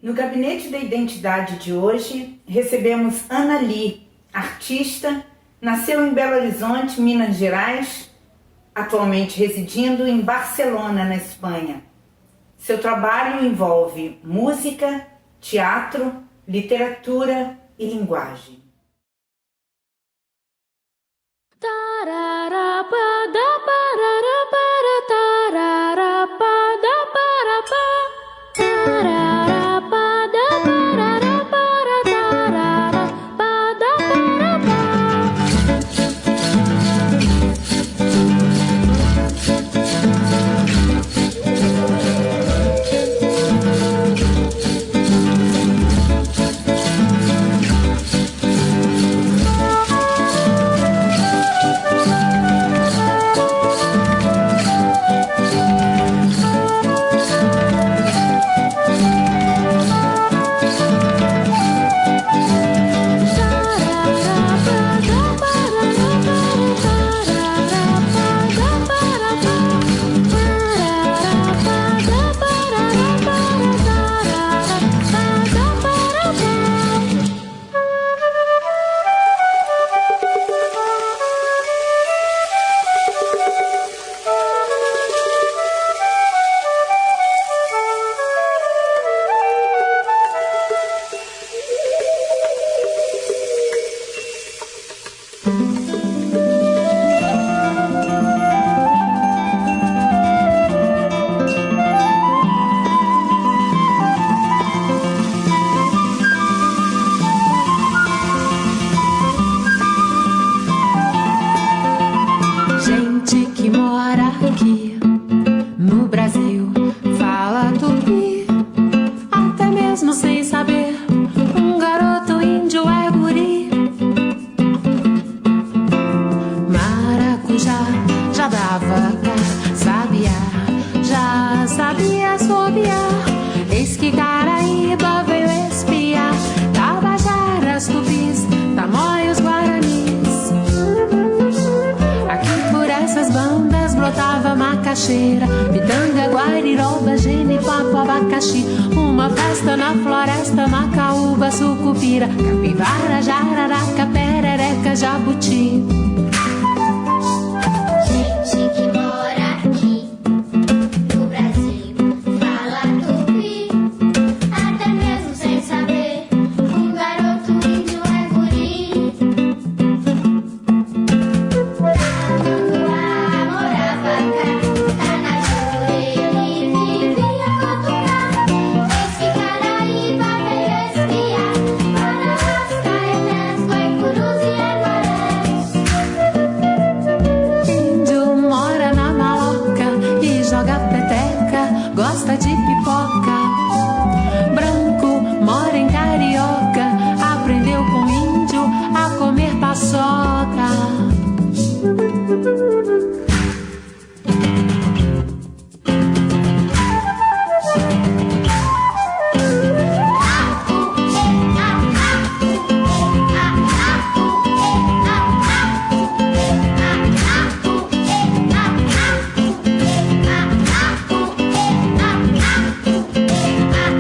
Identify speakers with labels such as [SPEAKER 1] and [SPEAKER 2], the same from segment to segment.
[SPEAKER 1] No Gabinete da Identidade de hoje, recebemos Ana Lee, artista, nasceu em Belo Horizonte, Minas Gerais, atualmente residindo em Barcelona, na Espanha. Seu trabalho envolve música, teatro, literatura e linguagem.
[SPEAKER 2] Gente que mora aqui no Brasil fala tupi, até mesmo sem saber. Um garoto índio é guri. Maracujá já dava cá, sabiá já sabia assobiar. Eis que Caraíba veio espiar, Tabajaras, tupis, tamoios, guaranis. Aqui por essas bandas brotava macaxeira, pitanga, guariroba, genipapo, abacaxi. Uma festa na floresta, macaúba, sucupira, capivara, jararaca, perereca, jabuti.
[SPEAKER 3] Gente que mora aqui no Brasil fala tupi, até mesmo sem saber. Um garoto índio é guri. Tamanduá morava cá, tá na Jureira e vivia cotucar. Eis que Caraíba veio espiar, para Arrascaetés, Guaicurus e Aguarés.
[SPEAKER 2] Índio mora na maloca e joga peteca, gosta de pipoca. Branco mora em Carioca, aprendeu com índio a comer paçoca.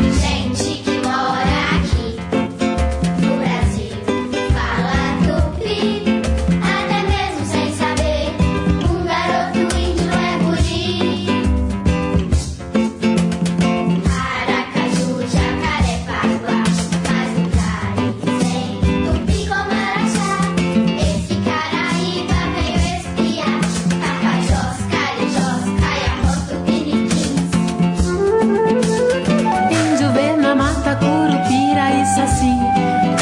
[SPEAKER 3] Gente que mora aqui no Brasil fala tupi, até mesmo sem saber. Um garoto índio é guri. Aracaju, Jacarepaguá, mas no Caribe tupi com marachá. Esse Caraíba veio espiar, Tapajós, Carijós, Caiamós, Tupiniquins.
[SPEAKER 2] Índio vê na mata curupira e saci,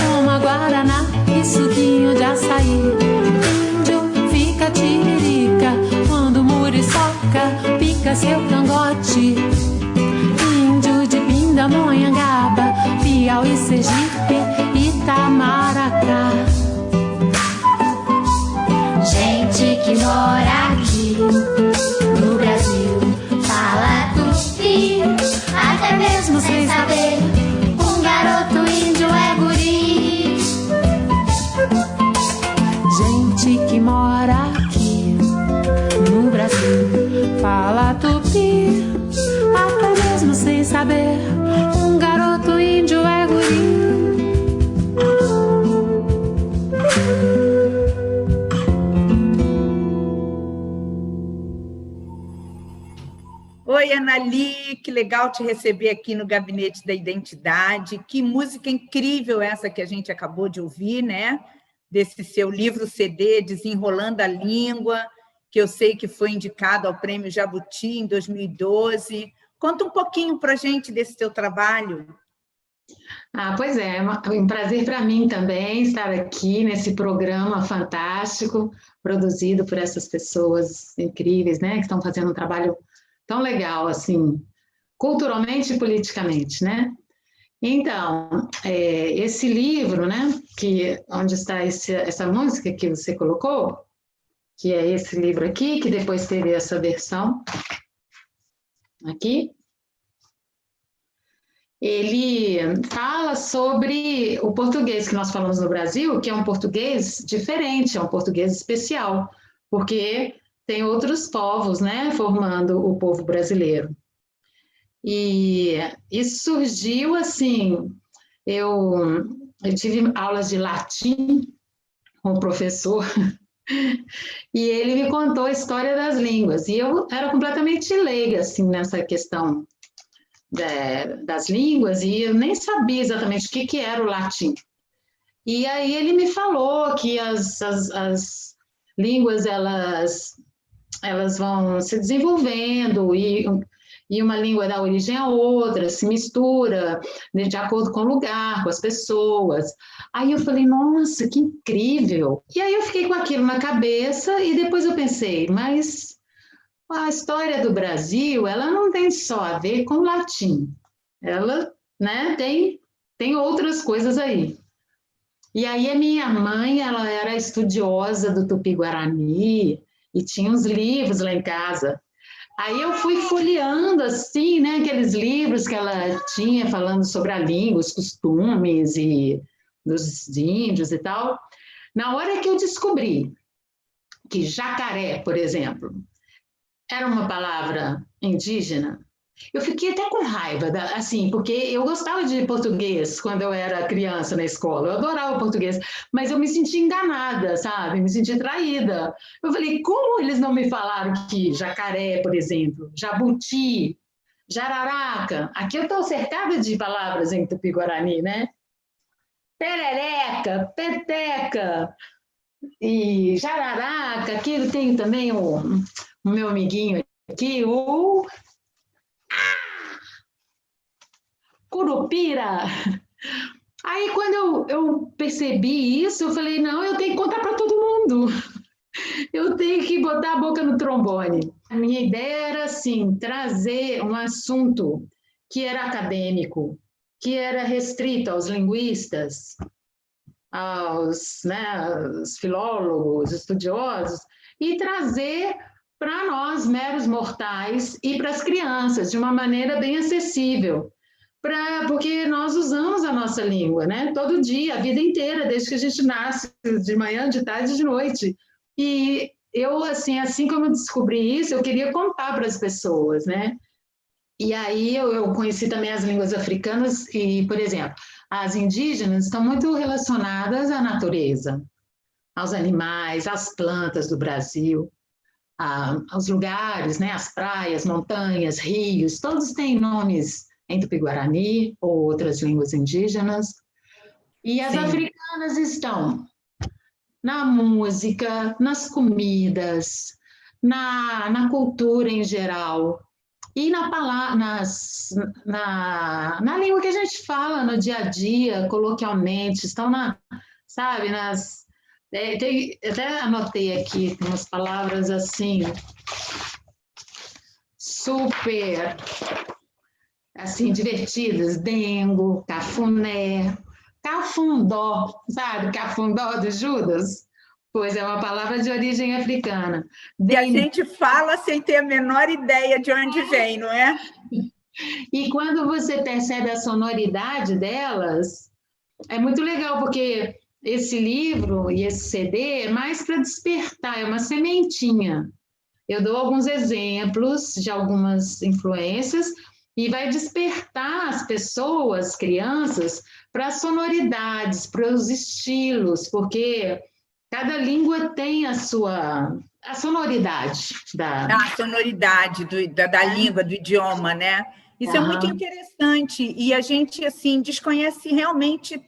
[SPEAKER 2] toma guaraná e suquinho de açaí. Índio fica tiririca quando muriçoca pica seu cangote. Índio de Pindamonhangaba, Piauí, Sergipe, Itamaracá.
[SPEAKER 3] Gente que mora aqui no Brasil fala tupi, até mesmo sem saber. Um garoto índio é guri.
[SPEAKER 2] Gente que mora aqui no Brasil fala tupi, até mesmo sem saber. Um garoto e
[SPEAKER 1] Oi, Anali, que legal te receber aqui no Gabinete da Identidade. Que música incrível essa que a gente acabou de ouvir, né? Desse seu livro CD, Desenrolando a Língua, que eu sei que foi indicado ao Prêmio Jabuti em 2012. Conta um pouquinho para a gente desse teu trabalho.
[SPEAKER 4] Pois é um prazer para mim também estar aqui nesse programa fantástico, produzido por essas pessoas incríveis, né, que estão fazendo um trabalho tão legal, assim, culturalmente e politicamente, né? Então, esse livro, né, onde está essa música que você colocou, que é esse livro aqui, que depois teve essa versão aqui, ele fala sobre o português que nós falamos no Brasil, que é um português diferente, é um português especial, porque tem outros povos, né, formando o povo brasileiro. E isso surgiu assim, eu tive aulas de latim com o professor, e ele me contou a história das línguas, e eu era completamente leiga, assim, nessa questão das línguas, e eu nem sabia exatamente o que era o latim. E aí ele me falou que as línguas, elas vão se desenvolvendo, e uma língua dá origem a outra, se mistura de acordo com o lugar, com as pessoas. Aí eu falei, nossa, que incrível! E aí eu fiquei com aquilo na cabeça, e depois eu pensei, mas a história do Brasil, ela não tem só a ver com o latim, ela, né, tem outras coisas aí. E aí a minha mãe, ela era estudiosa do Tupi-Guarani e tinha uns livros lá em casa. Aí eu fui folheando, assim, né, aqueles livros que ela tinha falando sobre a língua, os costumes e dos índios e tal. Na hora que eu descobri que jacaré, por exemplo, era uma palavra indígena, eu fiquei até com raiva, assim, porque eu gostava de português quando eu era criança na escola, eu adorava português, mas eu me senti enganada, sabe? Me senti traída. Eu falei, como eles não me falaram que jacaré, por exemplo, jabuti, jararaca, aqui eu estou cercada de palavras em Tupi-Guarani, né? Perereca, peteca e jararaca, aqui eu tenho também o meu amiguinho aqui, o Curupira. Aí, quando eu percebi isso, eu falei, não, eu tenho que contar para todo mundo. Eu tenho que botar a boca no trombone. A minha ideia era, assim, trazer um assunto que era acadêmico, que era restrito aos linguistas, aos, né, aos filólogos, estudiosos, e trazer para nós, meros mortais, e para as crianças, de uma maneira bem acessível, porque nós usamos a nossa língua, né? Todo dia, a vida inteira, desde que a gente nasce, de manhã, de tarde, de noite. E eu, assim como eu descobri isso, eu queria contar para as pessoas, né? E aí eu conheci também as línguas africanas e, por exemplo, as indígenas estão muito relacionadas à natureza, aos animais, às plantas do Brasil, aos lugares, né, as praias, montanhas, rios, todos têm nomes em Tupi-Guarani ou outras línguas indígenas. E as africanas estão na música, nas comidas, na cultura em geral, e na língua que a gente fala no dia a dia, coloquialmente, estão sabe, até anotei aqui umas palavras assim, super, assim, divertidas, dengo, cafuné, cafundó, sabe, cafundó do Judas? Pois é uma palavra de origem africana.
[SPEAKER 1] E a gente fala sem ter a menor ideia de onde vem, não é?
[SPEAKER 4] E quando você percebe a sonoridade delas, é muito legal, porque esse livro e esse CD é mais para despertar, é uma sementinha. Eu dou alguns exemplos de algumas influências e vai despertar as pessoas, crianças, para as sonoridades, para os estilos, porque cada língua tem a sua a sonoridade
[SPEAKER 1] A sonoridade da língua, do idioma, né? Isso é muito
[SPEAKER 4] Aham.
[SPEAKER 1] interessante e a gente assim desconhece realmente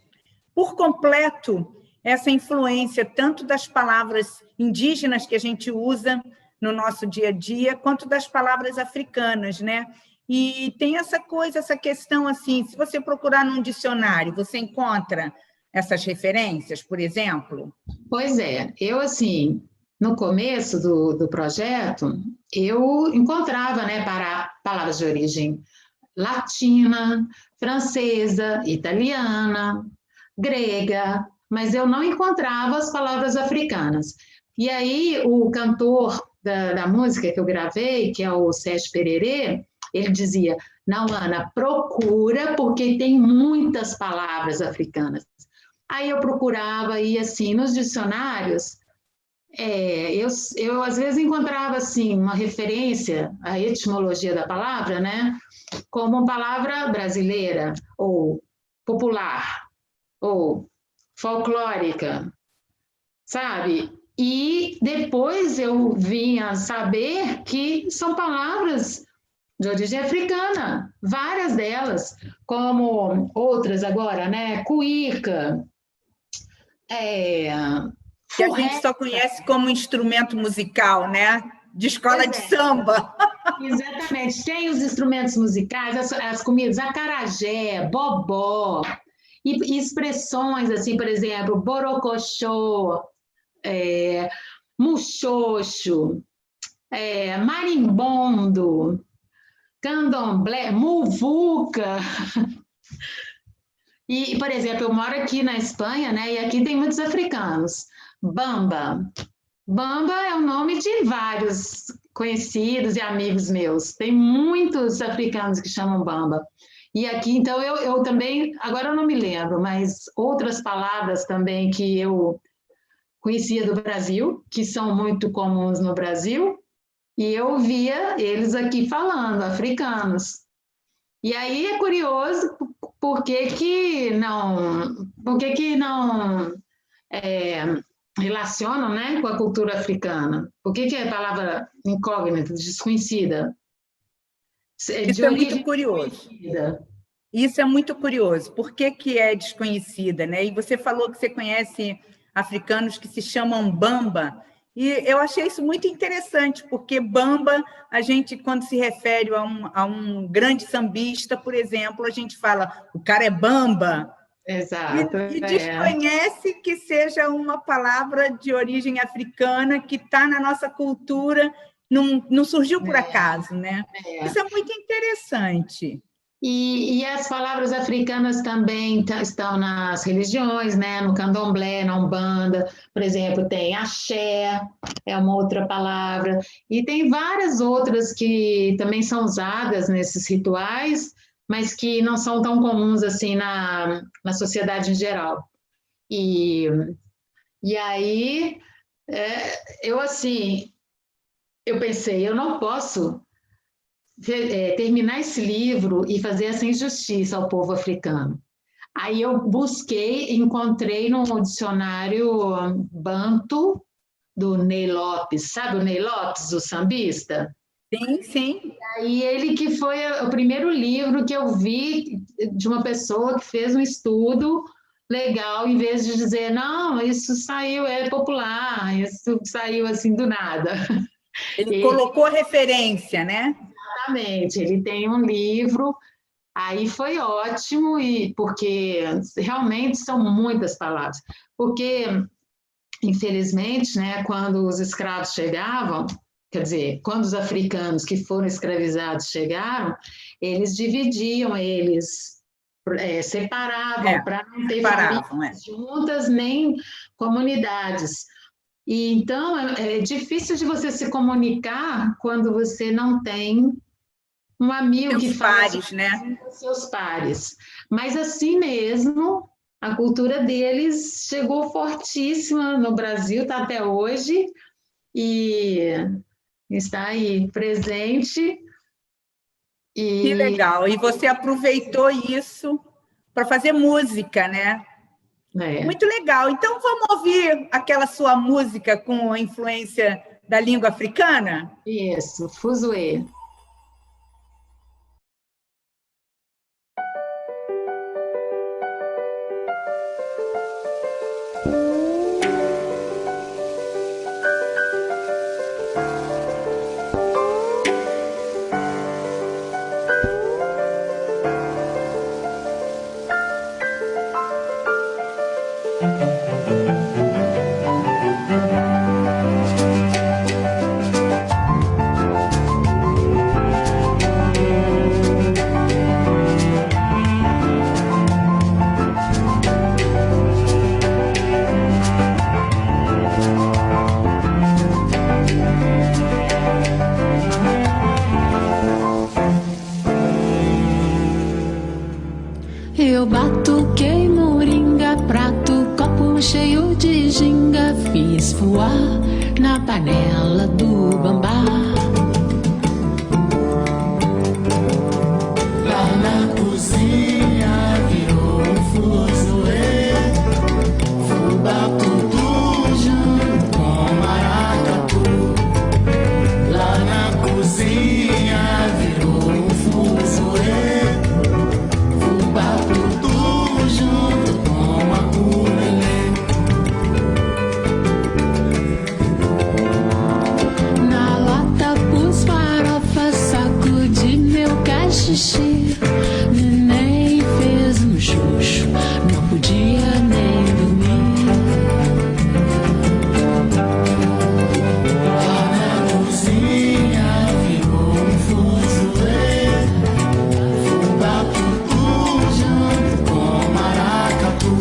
[SPEAKER 1] por completo essa influência tanto das palavras indígenas que a gente usa no nosso dia a dia, quanto das palavras africanas, né? E tem essa coisa, essa questão assim, se você procurar num dicionário, você encontra essas referências, por exemplo?
[SPEAKER 4] Pois é, eu assim, no começo do projeto, eu encontrava, né, para palavras de origem latina, francesa, italiana, grega, mas eu não encontrava as palavras africanas. E aí o cantor da música que eu gravei, que é o Sérgio Pererê, ele dizia, não, Ana, procura, porque tem muitas palavras africanas. Aí eu procurava, e assim, nos dicionários, eu às vezes encontrava assim uma referência à etimologia da palavra, né, como uma palavra brasileira ou popular ou folclórica, sabe? E depois eu vinha saber que são palavras de origem africana, várias delas, como outras agora, né? Cuíca, é,
[SPEAKER 1] Que a gente
[SPEAKER 4] furré,
[SPEAKER 1] só conhece como instrumento musical, né? De escola
[SPEAKER 4] pois
[SPEAKER 1] de
[SPEAKER 4] é.
[SPEAKER 1] samba.
[SPEAKER 4] Exatamente. Tem os instrumentos musicais, as comidas, acarajé, bobó, e expressões assim, por exemplo, borocochô, é, muxoxo, marimbondo, candomblé, muvuca. E, por exemplo, eu moro aqui na Espanha, né? E aqui tem muitos africanos. Bamba. Bamba é o nome de vários conhecidos e amigos meus. Tem muitos africanos que chamam Bamba. E aqui, então, eu também, agora eu não me lembro, mas outras palavras também que eu conhecia do Brasil, que são muito comuns no Brasil, e eu via eles aqui falando, africanos. E aí é curioso por que não é, relacionam, né, com a cultura africana? Por que é a palavra incógnita, desconhecida,
[SPEAKER 1] Isso
[SPEAKER 4] de
[SPEAKER 1] é muito
[SPEAKER 4] origem
[SPEAKER 1] curioso.
[SPEAKER 4] desconhecida?
[SPEAKER 1] Isso é muito curioso. Por que, que é desconhecida, né? E você falou que você conhece africanos que se chamam Bamba. E eu achei isso muito interessante, porque Bamba, a gente, quando se refere a um grande sambista, por exemplo, a gente fala, o cara é Bamba,
[SPEAKER 4] Exato,
[SPEAKER 1] e desconhece que seja uma palavra de origem africana que está na nossa cultura, não surgiu por acaso, né?
[SPEAKER 4] é.
[SPEAKER 1] Isso é muito interessante.
[SPEAKER 4] E as palavras africanas também estão nas religiões, né? No candomblé, na Umbanda, por exemplo, tem axé, é uma outra palavra, e tem várias outras que também são usadas nesses rituais, mas que não são tão comuns assim na sociedade em geral. E, e aí, eu assim, eu pensei, eu não posso terminar esse livro e fazer essa injustiça ao povo africano. Aí eu busquei, encontrei no dicionário Banto do Ney Lopes, sabe o Ney Lopes, o sambista?
[SPEAKER 1] Sim, sim.
[SPEAKER 4] Aí ele que foi o primeiro livro que eu vi de uma pessoa que fez um estudo legal, em vez de dizer, não, isso saiu, é popular, isso saiu assim do nada.
[SPEAKER 1] Ele
[SPEAKER 4] E,
[SPEAKER 1] colocou referência, né?
[SPEAKER 4] exatamente, ele tem um livro. Aí foi ótimo, e porque realmente são muitas palavras. Porque, infelizmente, né, quando os escravos chegavam, quer dizer, quando os africanos que foram escravizados chegaram, eles dividiam eles, separavam para não ter
[SPEAKER 1] Separavam,
[SPEAKER 4] famílias juntas nem comunidades. E então é difícil de você se comunicar quando você não tem um amigo que
[SPEAKER 1] Seus
[SPEAKER 4] fala
[SPEAKER 1] pares, né?
[SPEAKER 4] com seus pares. Mas assim mesmo, a cultura deles chegou fortíssima no Brasil, está até hoje, e está aí presente.
[SPEAKER 1] Que
[SPEAKER 4] E
[SPEAKER 1] legal. E você aproveitou isso para fazer música, né?
[SPEAKER 4] É,
[SPEAKER 1] Muito legal. Então, vamos ouvir aquela sua música com a influência da língua africana?
[SPEAKER 4] isso, fuzuê.
[SPEAKER 2] Eu batuquei moringa, prato, copo cheio de ginga, fiz voar na panela do bambá.
[SPEAKER 5] Lá na cozinha virou um fuzuê, fubá tudo junto com maracatu. Lá na cozinha virou um fuzuê, fubá tudo junto com aculelê.
[SPEAKER 2] Na lata pus farofa, sacudi meu cachixi. Neném fez um chuchu, não podia nem dormir.
[SPEAKER 5] Lá na cozinha virou um fuzuê, fubá tudo junto com maracatu.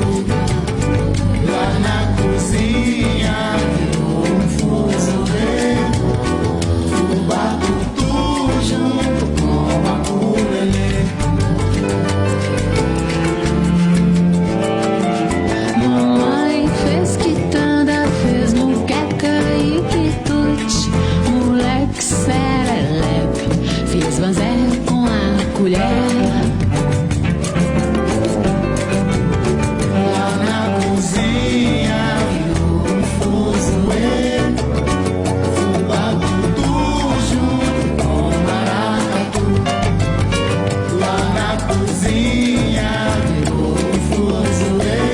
[SPEAKER 5] Lá na cozinha virou um fuzuê, fubá tudo junto com aculelê.
[SPEAKER 2] Mamãe fez quitanda, fez muqueca e quitute. Moleque serelepe, fiz banzé com a colher.
[SPEAKER 5] Lá na cozinha virou um fuzuê, fubá tudo junto com maracatu. Lá na cozinha virou um fuzuê,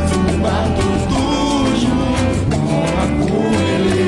[SPEAKER 5] fubá tudo junto com aculelê.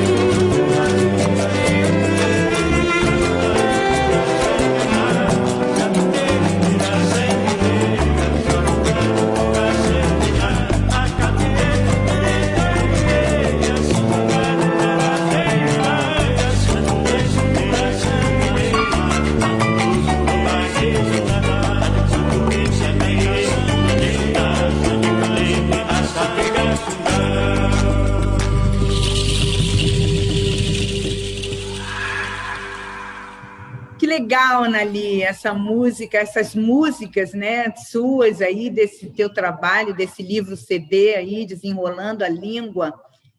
[SPEAKER 1] Que legal, Anali, essa música, essas músicas, né, suas aí, desse teu trabalho, desse livro CD aí, Desenrolando a Língua.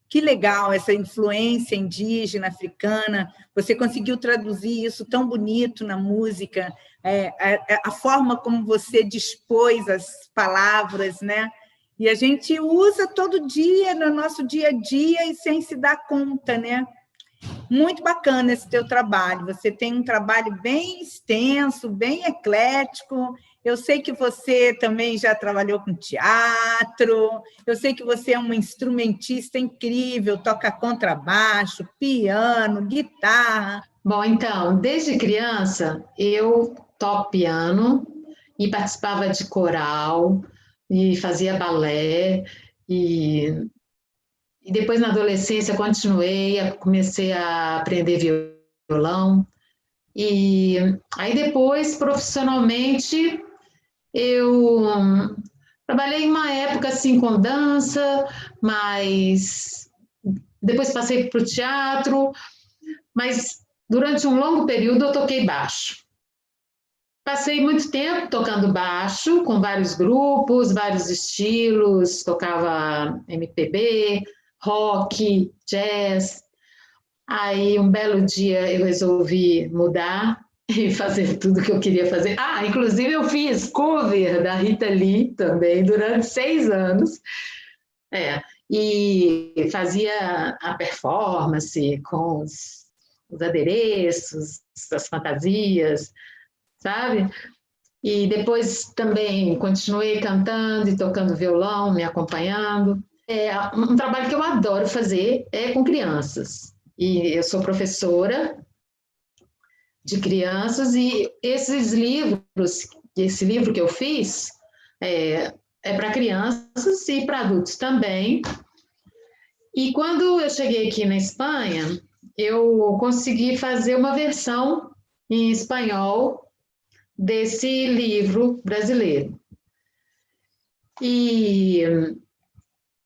[SPEAKER 1] Que legal essa influência indígena, africana. Você conseguiu traduzir isso tão bonito na música, a forma como você dispôs as palavras, né? E a gente usa todo dia, no nosso dia a dia, e sem se dar conta, né? Muito bacana esse teu trabalho. Você tem um trabalho bem extenso, bem eclético. Eu sei que você também já trabalhou com teatro. Eu sei que você é uma instrumentista incrível, toca contrabaixo, piano, guitarra.
[SPEAKER 4] Bom, então, desde criança eu toco piano e participava de coral e fazia balé e depois na adolescência continuei, comecei a aprender violão e aí depois profissionalmente eu trabalhei uma época assim com dança, mas depois passei para o teatro, mas durante um longo período eu toquei baixo. Passei muito tempo tocando baixo, com vários grupos, vários estilos, tocava MPB, rock, jazz. Aí um belo dia eu resolvi mudar e fazer tudo que eu queria fazer. Ah, inclusive eu fiz cover da Rita Lee também durante 6 anos. É, e fazia a performance com os adereços, as fantasias, sabe? E depois também continuei cantando e tocando violão, me acompanhando. Um trabalho que eu adoro fazer é com crianças. E eu sou professora de crianças e esse livro que eu fiz é para crianças e para adultos também. E quando eu cheguei aqui na Espanha, eu consegui fazer uma versão em espanhol desse livro brasileiro. E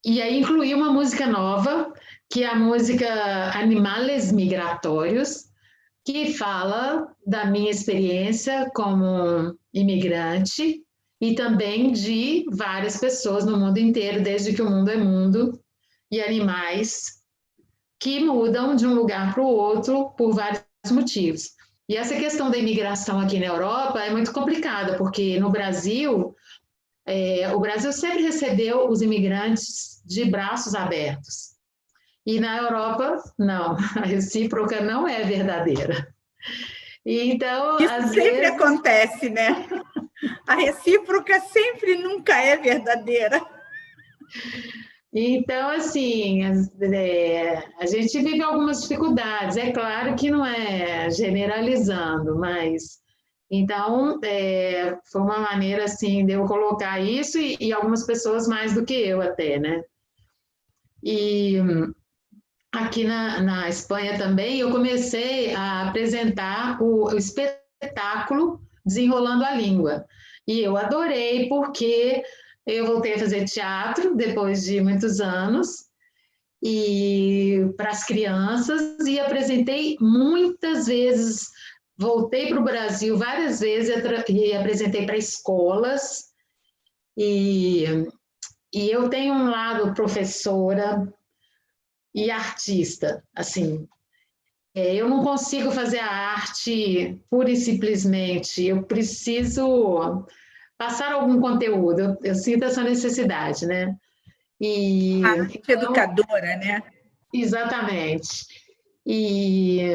[SPEAKER 4] aí incluí uma música nova, que é a música Animales Migratórios, que fala da minha experiência como imigrante e também de várias pessoas no mundo inteiro, desde que o mundo é mundo, e animais que mudam de um lugar para o outro por vários motivos. E essa questão da imigração aqui na Europa é muito complicada, porque no Brasil, o Brasil sempre recebeu os imigrantes de braços abertos. E na Europa, não, a recíproca não é verdadeira. Então,
[SPEAKER 1] Isso
[SPEAKER 4] às
[SPEAKER 1] sempre
[SPEAKER 4] vezes...
[SPEAKER 1] acontece, né? A recíproca sempre nunca é verdadeira.
[SPEAKER 4] Então, assim, a gente vive algumas dificuldades. É claro que não é generalizando, mas... Então, foi uma maneira, assim, de eu colocar isso e algumas pessoas mais do que eu até, né? E aqui na Espanha também, eu comecei a apresentar o espetáculo Desenrolando a Língua. E eu adorei, porque eu voltei a fazer teatro depois de muitos anos, e para as crianças, e apresentei muitas vezes, voltei para o Brasil várias vezes e apresentei para escolas, e eu tenho um lado professora e artista, assim, eu não consigo fazer a arte pura e simplesmente, eu preciso passar algum conteúdo, eu sinto essa necessidade, né? E,
[SPEAKER 1] A arte educadora, né?
[SPEAKER 4] exatamente. E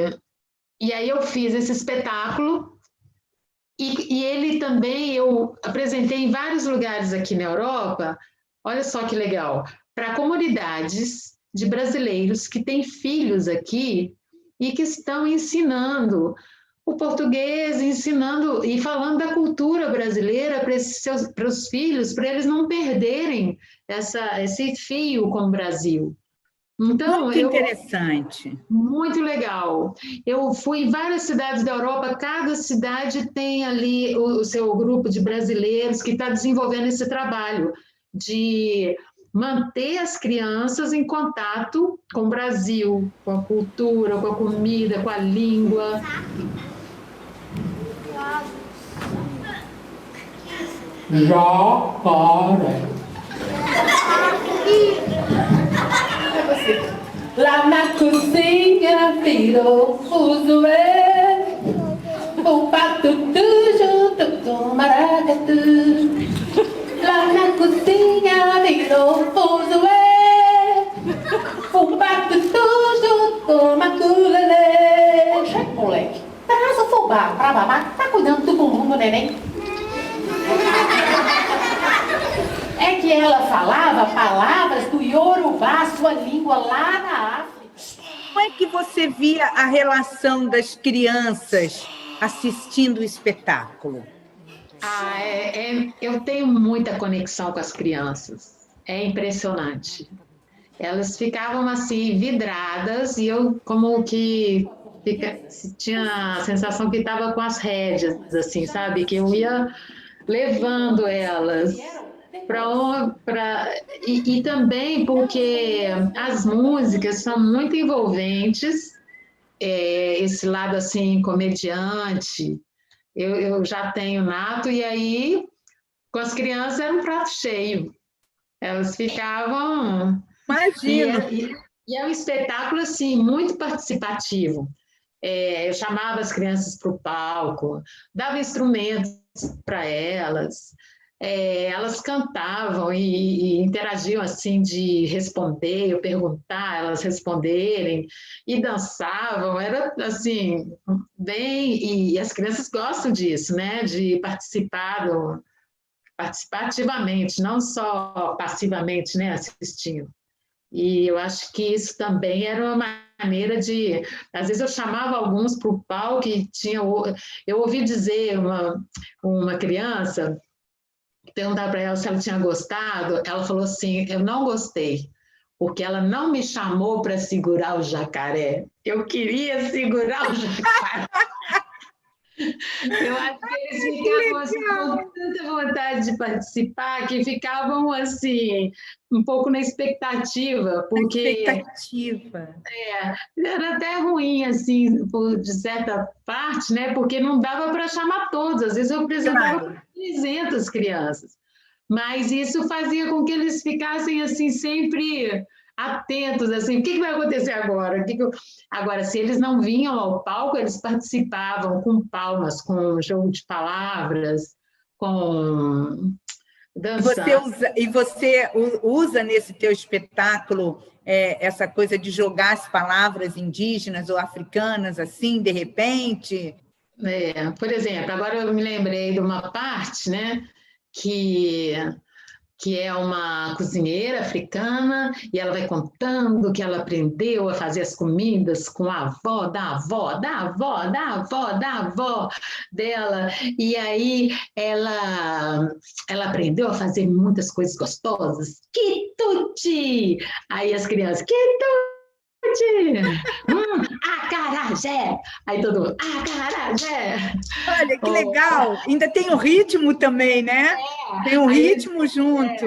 [SPEAKER 4] aí eu fiz esse espetáculo e ele também eu apresentei em vários lugares aqui na Europa, olha só que legal, para comunidades de brasileiros que têm filhos aqui e que estão ensinando o português, ensinando e falando da cultura brasileira para os filhos, para eles não perderem esse fio com o Brasil. Então,
[SPEAKER 1] Muito interessante.
[SPEAKER 4] muito legal. Eu fui em várias cidades da Europa, cada cidade tem ali o seu grupo de brasileiros que está desenvolvendo esse trabalho de manter as crianças em contato com o Brasil, com a cultura, com a comida, com a língua.
[SPEAKER 2] Jacaré. Lá na cozinha virou fuzuê, o patutu junto com o maracatu. Lá na cozinha virou fuzuê, o patutu junto com o maculelê. Chefe, moleque, traz o fubá pra babá, tá cuidando do bumbum do neném. É que ela falava palavras do Iorubá, sua língua lá na África.
[SPEAKER 1] Como é que você via a relação das crianças assistindo o espetáculo?
[SPEAKER 4] Eu tenho muita conexão com as crianças, é impressionante. Elas ficavam assim, vidradas, e eu como que tinha a sensação que estava com as rédeas, assim, sabe? Que eu ia levando elas e também porque as músicas são muito envolventes, esse lado assim comediante eu já tenho nato, e aí com as crianças era um prato cheio, elas ficavam.
[SPEAKER 1] Imagino.
[SPEAKER 4] E é um espetáculo assim muito participativo. Eu chamava as crianças para o palco, dava instrumentos para elas, elas cantavam e interagiam assim de responder, eu perguntar, elas responderem, e dançavam, era assim, bem, e as crianças gostam disso, né? De participar ativamente, não só passivamente, né? Assistindo. E eu acho que isso também era uma maneira de. Às vezes eu chamava alguns para o palco e tinha. Eu ouvi dizer uma criança, perguntar para ela se ela tinha gostado, ela falou assim: eu não gostei, porque ela não me chamou para segurar o jacaré. Eu queria segurar o jacaré. Eu acho que eles ficavam assim, com tanta vontade de participar que ficavam assim, um pouco na expectativa, porque
[SPEAKER 1] Expectativa.
[SPEAKER 4] era até ruim, assim, de certa parte, né? Porque não dava para chamar todos, às vezes eu apresentava
[SPEAKER 1] Claro.
[SPEAKER 4] 300 crianças, mas isso fazia com que eles ficassem assim, sempre atentos, assim, o que vai acontecer agora? Agora, se eles não vinham ao palco, eles participavam com palmas, com jogo de palavras, com dançando.
[SPEAKER 1] E você usa nesse teu espetáculo essa coisa de jogar as palavras indígenas ou africanas, assim, de repente?
[SPEAKER 4] Por exemplo, agora eu me lembrei de uma parte, né, que que é uma cozinheira africana, e ela vai contando que ela aprendeu a fazer as comidas com a avó, da avó, da avó, da avó, da avó dela, e aí ela aprendeu a fazer muitas coisas gostosas. Quituti! Aí as crianças, quituti! Acarajé! Aí todo mundo, acarajé!
[SPEAKER 1] Olha, que
[SPEAKER 4] Oh,
[SPEAKER 1] legal! Ainda tem o ritmo também, né? Tem um
[SPEAKER 4] aí
[SPEAKER 1] ritmo junto.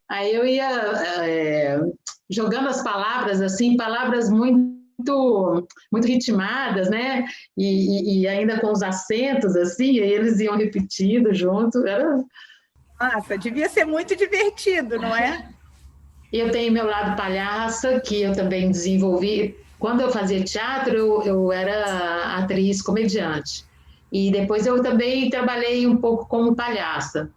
[SPEAKER 4] Aí eu ia jogando as palavras, assim, palavras muito ritmadas, né? E ainda com os acentos, assim, aí eles iam repetindo junto.
[SPEAKER 1] Nossa, devia ser muito divertido, não é?
[SPEAKER 4] E eu tenho meu lado palhaça, que eu também desenvolvi. Quando eu fazia teatro, eu era atriz comediante. E depois eu também trabalhei um pouco como palhaça.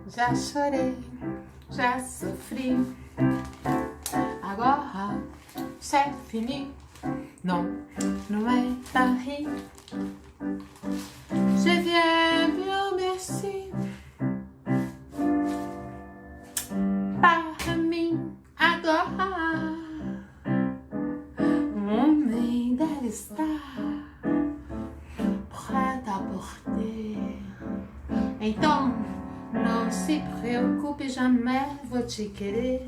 [SPEAKER 2] Já chorei, já sofri. Agora c'est fini. Non, não é pra rir. Je viens bien merci. Para mim agora o homem deve estar prêt à porter. Então não se preocupe, jamais vou te querer.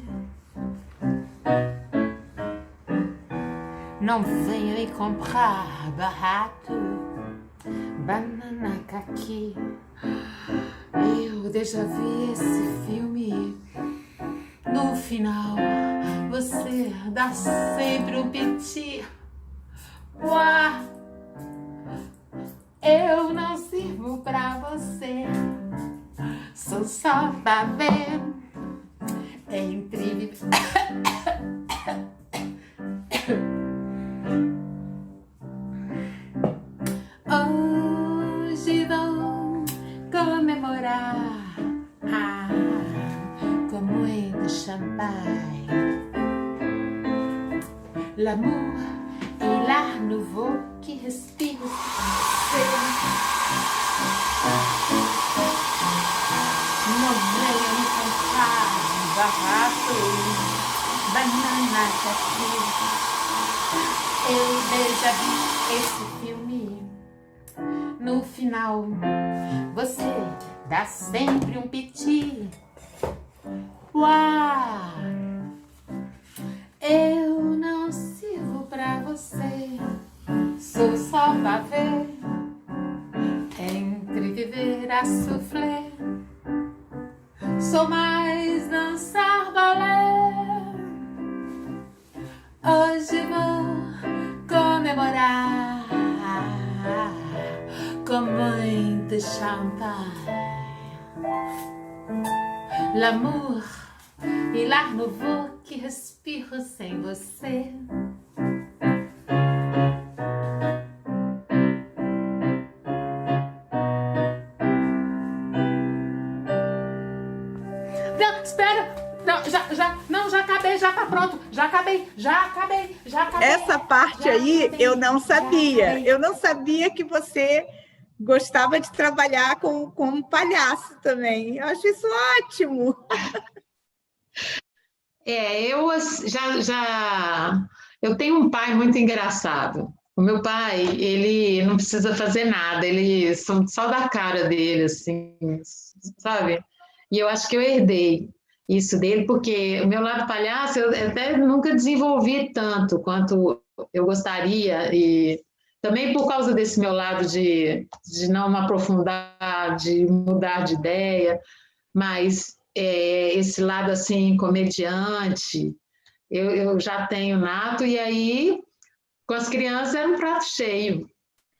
[SPEAKER 2] Não venha me comprar barato, banana caqui. Eu já vi esse filme. No final, você dá sempre um piti. Uá, eu não sirvo pra você. Sou só pra ver entre hoje vou comemorar com muito champanhe. L'amour et l'art nouveau qui respire você. Não venha me comprar barato, banana caqui. Eu já vi esse filme. No final, você dá sempre um piti. Uau! Eu não sirvo pra você. Sou só pra ver. Entre viver a souffler. Sou mais dançar balé. Hoje vou comemorar com muito champanhe. L'amour e l'art nouveau que respiro sem você. Não, espera! Não, já acabei, já tá pronto. Já acabei.
[SPEAKER 1] Essa parte aí eu não sabia. Eu não sabia que você gostava de trabalhar com um palhaço também. Eu acho isso ótimo.
[SPEAKER 4] Eu tenho um pai muito engraçado. O meu pai, ele não precisa fazer nada, ele só da cara dele, assim, sabe? E eu acho que eu herdei isso dele, porque o meu lado palhaço eu até nunca desenvolvi tanto quanto eu gostaria, e também por causa desse meu lado de não me aprofundar, de mudar de ideia, mas esse lado assim, comediante, eu já tenho nato, e aí com as crianças era um prato cheio.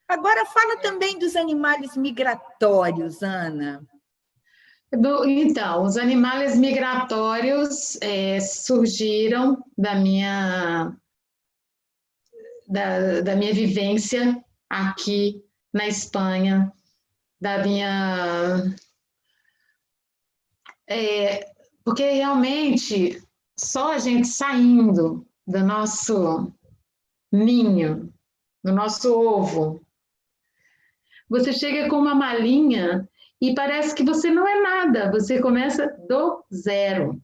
[SPEAKER 1] Agora fala também dos animais migratórios, Ana.
[SPEAKER 4] Então, os animais migratórios surgiram da minha vivência aqui na Espanha, porque realmente só a gente saindo do nosso ninho, do nosso ovo, você chega com uma malinha e parece que você não é nada, você começa do zero.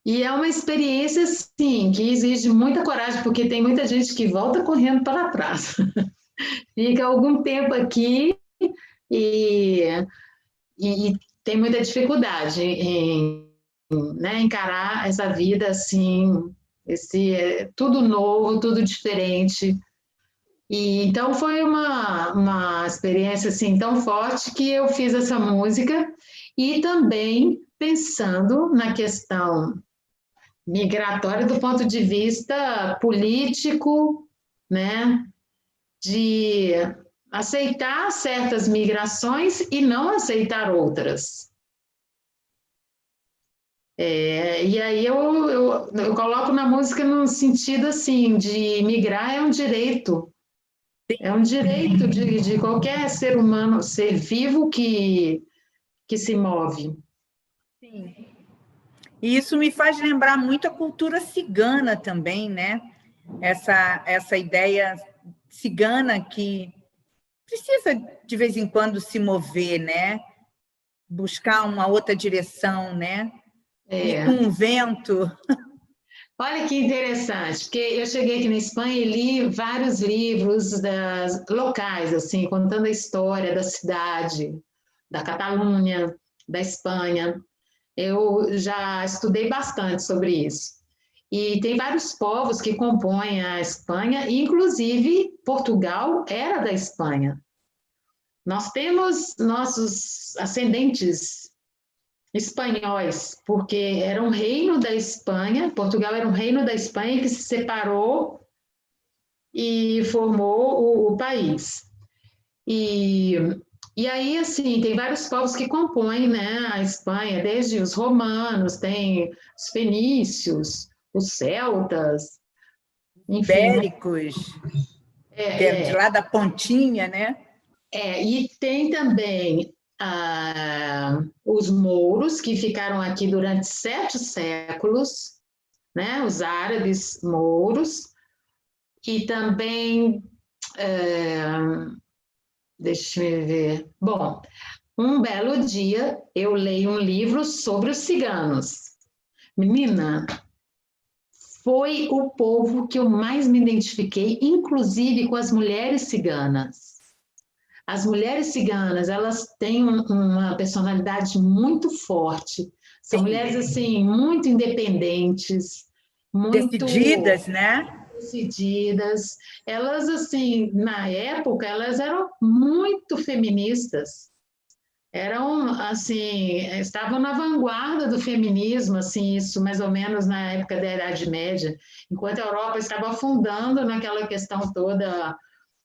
[SPEAKER 4] E é uma experiência, sim, que exige muita coragem, porque tem muita gente que volta correndo para trás. Fica algum tempo aqui e tem muita dificuldade em encarar essa vida assim, tudo novo, tudo diferente. E então foi uma experiência assim tão forte que eu fiz essa música, e também pensando na questão migratória do ponto de vista político, né, de aceitar certas migrações e não aceitar outras. E aí eu coloco na música no sentido assim, de migrar é um direito de qualquer ser humano, ser vivo que se move.
[SPEAKER 1] Sim. E isso me faz lembrar muito a cultura cigana também, né? Essa ideia cigana que precisa, de vez em quando, se mover, né? Buscar uma outra direção, né? E com um vento.
[SPEAKER 4] Olha que interessante, porque eu cheguei aqui na Espanha e li vários livros locais, assim, contando a história da cidade, da Catalunha, da Espanha. Eu já estudei bastante sobre isso. E tem vários povos que compõem a Espanha, inclusive Portugal era da Espanha. Nós temos nossos ascendentes espanhóis, porque era um reino da Espanha, Portugal era um reino da Espanha que se separou e formou o país. E aí, assim, tem vários povos que compõem, né, a Espanha, desde os romanos, tem os fenícios, os celtas, enfim.
[SPEAKER 1] Ibéricos, que é de lá da pontinha, né?
[SPEAKER 4] E tem também os mouros, que ficaram aqui durante 7 séculos, né, os árabes mouros, e também... deixa eu ver. Bom, um belo dia eu leio um livro sobre os ciganos. Menina, foi o povo que eu mais me identifiquei, inclusive com as mulheres ciganas. As mulheres ciganas, elas têm uma personalidade muito forte. São mulheres, assim, muito independentes, muito...
[SPEAKER 1] Decididas, né?
[SPEAKER 4] Decididas. Elas, assim, na época, elas eram muito feministas. Eram, assim, estavam na vanguarda do feminismo, assim, isso mais ou menos na época da Idade Média, enquanto a Europa estava afundando naquela questão toda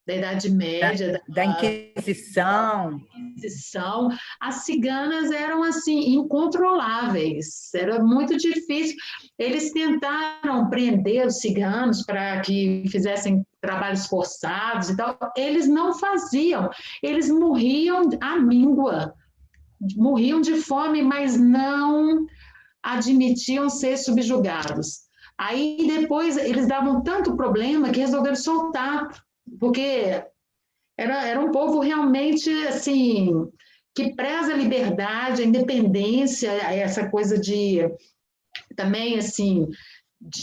[SPEAKER 4] da Idade Média,
[SPEAKER 1] Da Inquisição.
[SPEAKER 4] Inquisição, as ciganas eram assim incontroláveis, era muito difícil. Eles tentaram prender os ciganos para que fizessem trabalhos forçados e tal, eles não faziam, eles morriam à míngua, morriam de fome, mas não admitiam ser subjugados. Aí depois eles davam tanto problema que resolveram soltar, porque era um povo realmente assim que preza a liberdade, a independência, essa coisa de também assim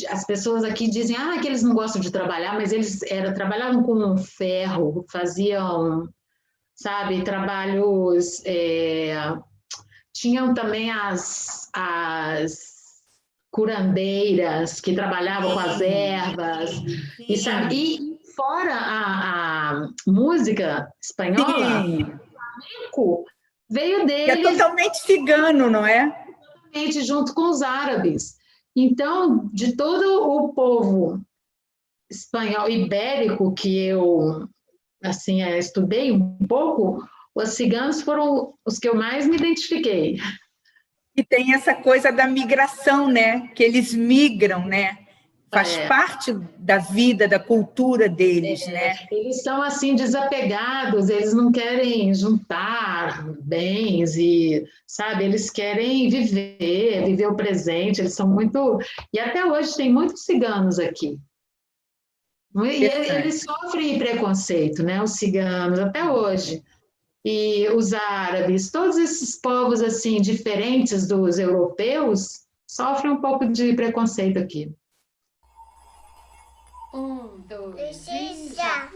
[SPEAKER 4] as pessoas aqui dizem que eles não gostam de trabalhar, mas eles trabalhavam com ferro, faziam, sabe, trabalhos, tinham também as curandeiras que trabalhavam com as ervas, e, sabe, e fora a música espanhola, o veio deles.
[SPEAKER 1] Que é totalmente cigano, não é?
[SPEAKER 4] Totalmente, junto com os árabes. Então, de todo o povo espanhol ibérico que eu assim estudei um pouco, os ciganos foram os que eu mais me identifiquei.
[SPEAKER 1] E tem essa coisa da migração, né? Que eles migram, né? Faz parte da vida, da cultura deles, né?
[SPEAKER 4] Eles são assim desapegados, eles não querem juntar bens e, sabe, eles querem viver o presente, eles são muito... E até hoje tem muitos ciganos aqui. E eles sofrem preconceito, né? Os ciganos, até hoje. E os árabes, todos esses povos assim diferentes dos europeus sofrem um pouco de preconceito aqui.
[SPEAKER 3] 1, 2, 3, já!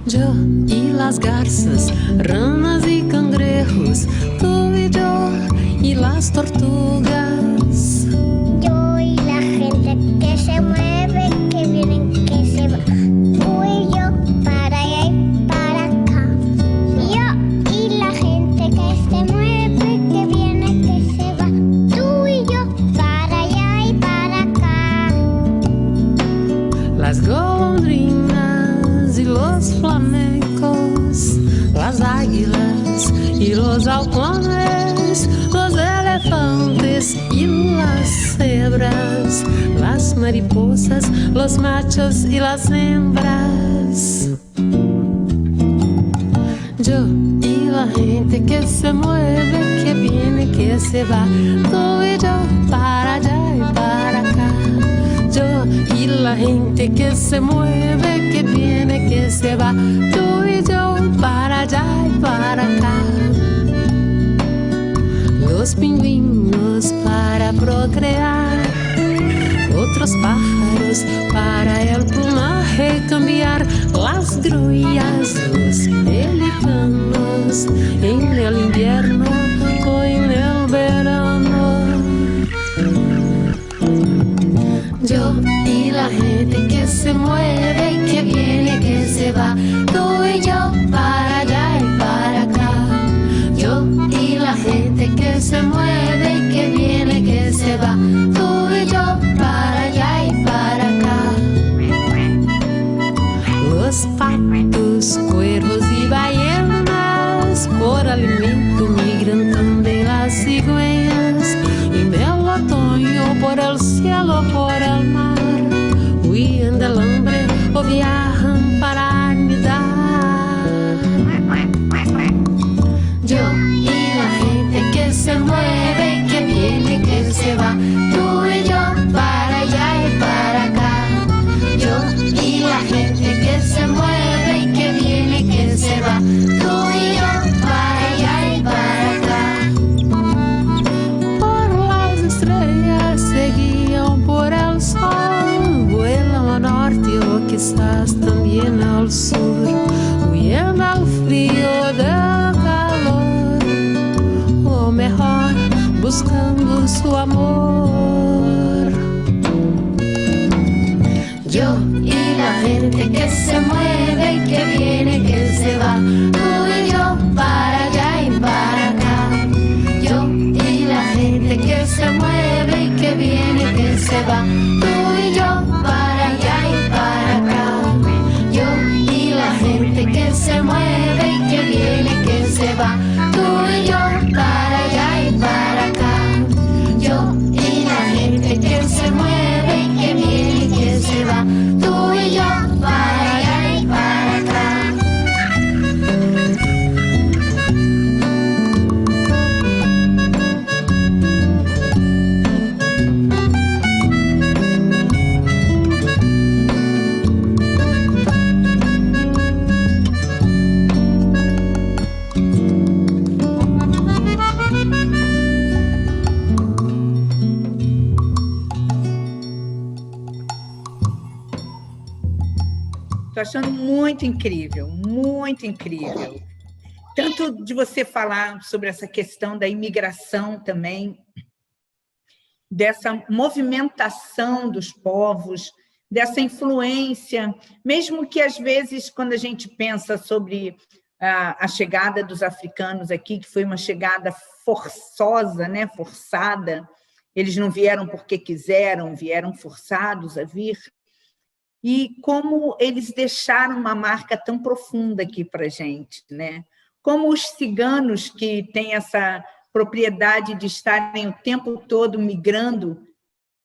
[SPEAKER 2] Yo y las garzas, ranas y cangrejos, tú y yo y las tortugas.
[SPEAKER 3] Yo y la gente que se mueve, que viene, que se va. Tú y yo, para allá y para acá. Yo y la gente que se mueve, que viene, que se va. Tú y yo, para allá y para acá.
[SPEAKER 2] Las golondrinas y los flamencos, las águilas y los halcones, los elefantes y las cebras, las mariposas, los machos y las hembras. Yo y la gente que se mueve, que viene, que se va, tú y yo, para allá y para acá. Yo y la gente que se mueve, que viene, que se va, tú y yo, para allá y para acá. Los pingüinos para procrear, otros pájaros para el plumaje cambiar, las grullas, los pelicanos en el invierno o en el verano. Yo y la gente que se mueve, que viene, que se va, tú y yo, para allá y para acá. Yo y la gente que se mueve, que viene, que se va, tú y yo, para allá y para acá. Los patos, cuervos y ballenas, por alimento migran también las cigüeñas. Y en el otoño por el cielo, por el mar, huyen del hambre o viajan para anidar. Yo y la gente que se mueve, que viene, que se va, tú y yo, para allá y para acá. Yo y la gente que se mueve, que viene, que se va, tú y yo, para allá y para acá. Por las estrellas se guían por el sol, vuelan al norte o quizás también al sur, huyendo al frío del calor, o mejor, buscando su amor.
[SPEAKER 3] gente que se mueve y que viene, que se va. Tú y yo para allá y para acá. Yo y la gente que se mueve y que viene, que se va. Tú y yo para allá y para acá. Yo y la gente que se mueve y que viene, que se va. Tú y yo para allá y para acá. Yo y la gente que se mueve y que viene y que se va. Tú y yo para allá y para acá.
[SPEAKER 1] Estou achando muito incrível, muito incrível. Tanto de você falar sobre essa questão da imigração também, dessa movimentação dos povos, dessa influência, mesmo que às vezes, quando a gente pensa sobre a chegada dos africanos aqui, que foi uma chegada forçosa, né, forçada, eles não vieram porque quiseram, vieram forçados a vir, e como eles deixaram uma marca tão profunda aqui para a gente, né? Como os ciganos, que têm essa propriedade de estarem o tempo todo migrando,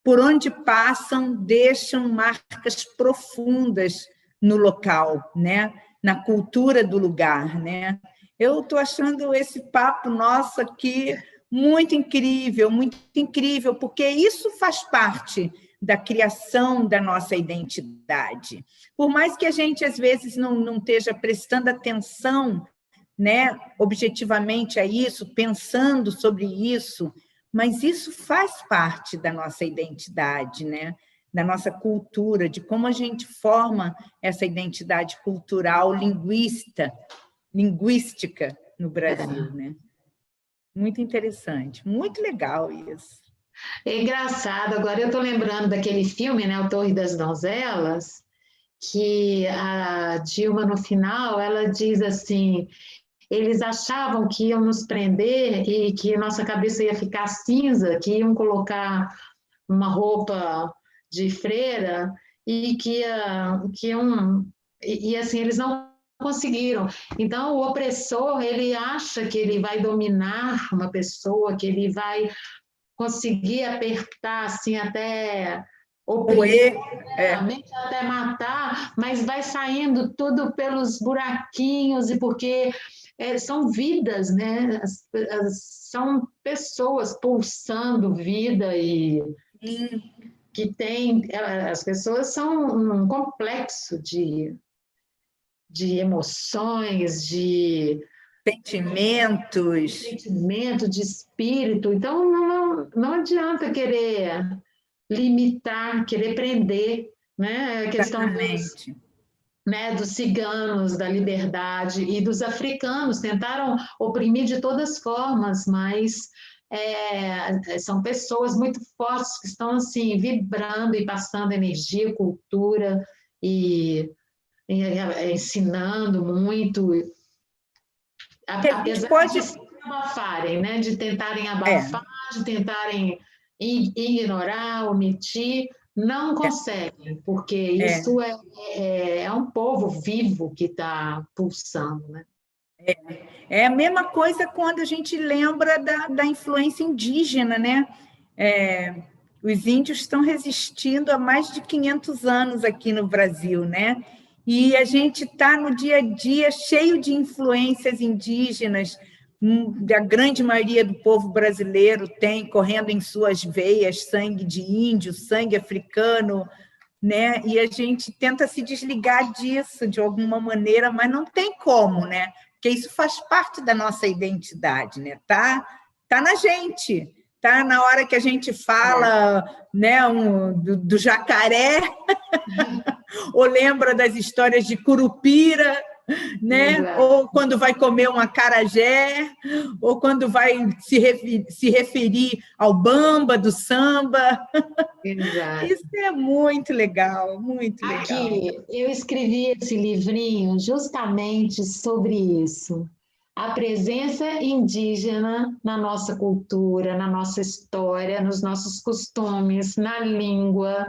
[SPEAKER 1] por onde passam, deixam marcas profundas no local, né? Na cultura do lugar, né? Eu estou achando esse papo nosso aqui muito incrível, porque isso faz parte da criação da nossa identidade. Por mais que a gente, às vezes, não esteja prestando atenção, né, objetivamente a isso, pensando sobre isso, mas isso faz parte da nossa identidade, né, da nossa cultura, de como a gente forma essa identidade cultural linguística no Brasil, né? Muito interessante, muito legal isso.
[SPEAKER 4] É engraçado, agora eu estou lembrando daquele filme, né, O Torre das Donzelas, que a Dilma, no final, ela diz assim, eles achavam que iam nos prender e que nossa cabeça ia ficar cinza, que iam colocar uma roupa de freira e e assim, eles não conseguiram. Então, o opressor, ele acha que ele vai dominar uma pessoa, que ele vai conseguir apertar assim até oprimir, até matar, mas vai saindo tudo pelos buraquinhos, e porque são vidas, né? São pessoas pulsando vida e que tem, as pessoas são um complexo de emoções, de sentimento, de espírito. Então, não adianta querer limitar, querer prender, né? A questão dos ciganos, da liberdade, e dos africanos, tentaram oprimir de todas as formas, mas são pessoas muito fortes que estão assim, vibrando e passando energia, cultura, e ensinando muito. Apesar de se abafarem, né? De tentarem abafar, de tentarem ignorar, omitir, não conseguem, porque isso é um povo vivo que está pulsando, né?
[SPEAKER 1] É a mesma coisa quando a gente lembra da influência indígena, né? Os índios estão resistindo há mais de 500 anos aqui no Brasil, né? E a gente está no dia a dia cheio de influências indígenas, da grande maioria do povo brasileiro tem correndo em suas veias sangue de índio, sangue africano, né? E a gente tenta se desligar disso de alguma maneira, mas não tem como, né? Porque isso faz parte da nossa identidade, né? Tá na gente. Tá na hora que a gente fala, né, do jacaré, ou lembra das histórias de Curupira, né?
[SPEAKER 4] Exato.
[SPEAKER 1] Ou quando vai comer um acarajé, ou quando vai se referir ao bamba do samba.
[SPEAKER 4] Exato.
[SPEAKER 1] Isso é muito legal, muito legal.
[SPEAKER 4] Aqui, eu escrevi esse livrinho justamente sobre isso. A presença indígena na nossa cultura, na nossa história, nos nossos costumes, na língua,